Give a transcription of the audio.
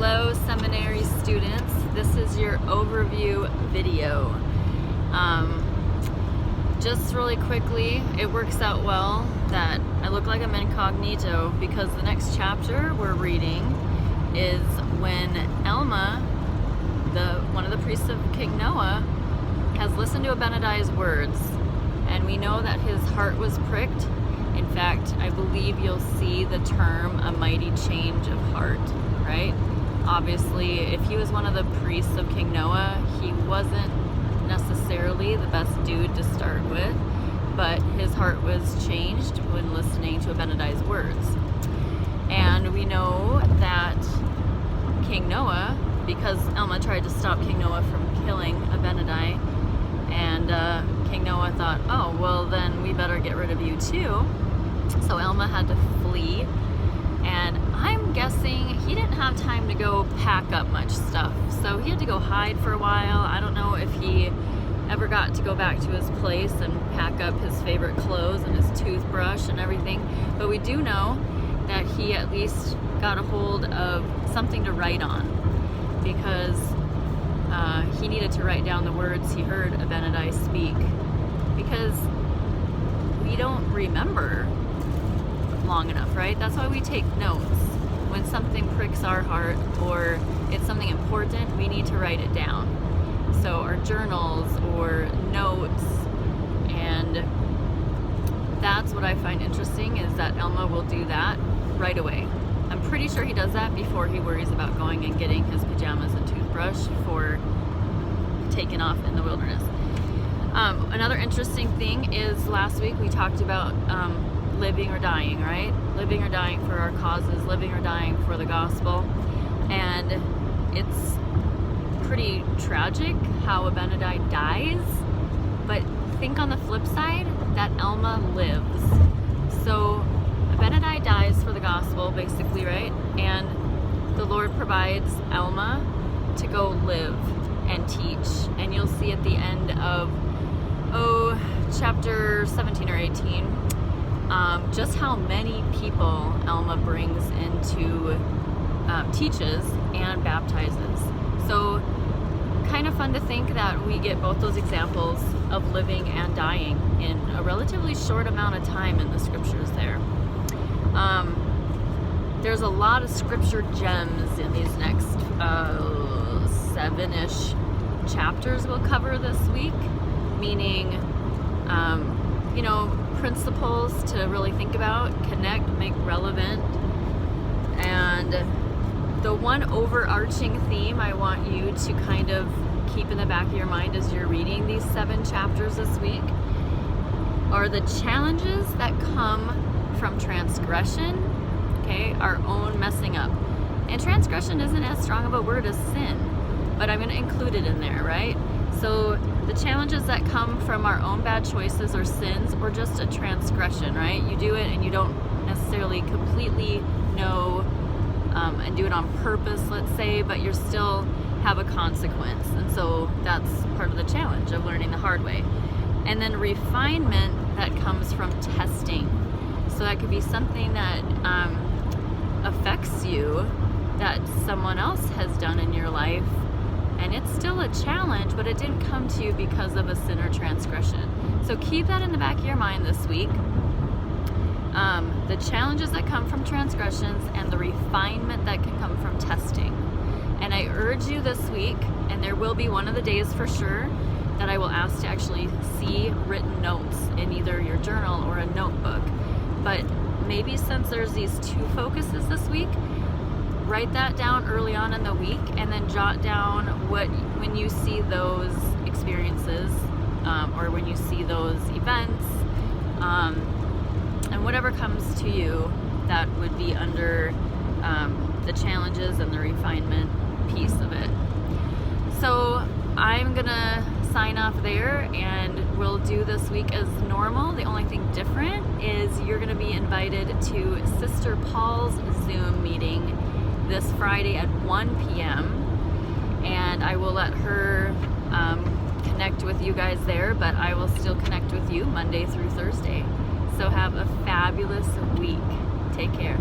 Hello, seminary students. This is your overview video. Just really quickly, it works out well that I look like I'm incognito because the next chapter we're reading is when Elma, one of the priests of King Noah, has listened to Abinadi's words, and we know that his heart was pricked. In fact, I believe you'll see the term a mighty change of heart, right? Obviously, if he was one of the priests of King Noah, he wasn't necessarily the best dude to start with, but his heart was changed when listening to Abinadi's words. And we know that King Noah, because Elma tried to stop King Noah from killing Abinadi, and King Noah thought, oh, well then we better get rid of you too. So Elma had to flee, and I'm guessing he didn't have time to go pack up much stuff. So he had to go hide for a while. I don't know if he ever got to go back to his place and pack up his favorite clothes and his toothbrush and everything. But we do know that he at least got a hold of something to write on, because he needed to write down the words he heard Abinadi speak, because we don't remember long enough, right? That's why we take notes. When something pricks our heart or it's something important, we need to write it down. So our journals or notes, and that's what I find interesting, is that Elma will do that right away. I'm pretty sure he does that before he worries about going and getting his pajamas and toothbrush for taking off in the wilderness. Another interesting thing is last week we talked about living or dying, right? Living or dying for our causes, living or dying for the gospel. And it's pretty tragic how Abinadi dies, but think on the flip side that Elma lives. So Abinadi dies for the gospel, basically, right? And the Lord provides Elma to go live and teach. And you'll see at the end of chapter 17 or 18 just how many people Elma brings into teaches and baptizes. So kind of fun to think that we get both those examples of living and dying in a relatively short amount of time in the scriptures there. There's a lot of scripture gems in these next 7-ish chapters we'll cover this week, meaning principles to really think about, connect, make relevant. And the one overarching theme I want you to kind of keep in the back of your mind as you're reading these 7 chapters this week are the challenges that come from transgression, okay, our own messing up. And transgression isn't as strong of a word as sin, but I'm going to include it in there, right? So the challenges that come from our own bad choices or sins, or just a transgression, right? You do it and you don't necessarily completely know and do it on purpose, let's say, but you still have a consequence. And so that's part of the challenge of learning the hard way. And then refinement that comes from testing. So that could be something that affects you that someone else has done in your life, and it's still a challenge, but it didn't come to you because of a sin or transgression. So keep that in the back of your mind this week. The challenges that come from transgressions and the refinement that can come from testing. And I urge you this week, and there will be one of the days for sure that I will ask to actually see written notes in either your journal or a notebook. But maybe since there's these 2 focuses this week, write that down early on in the week, and then jot down when you see those experiences or when you see those events, and whatever comes to you that would be under the challenges and the refinement piece of it. So I'm gonna sign off there, and we'll do this week as normal. The only thing different is you're gonna be invited to Sister Paul's Zoom meeting this Friday at 1 p.m. and I will let her connect with you guys there, but I will still connect with you Monday through Thursday. So have a fabulous week. Take care.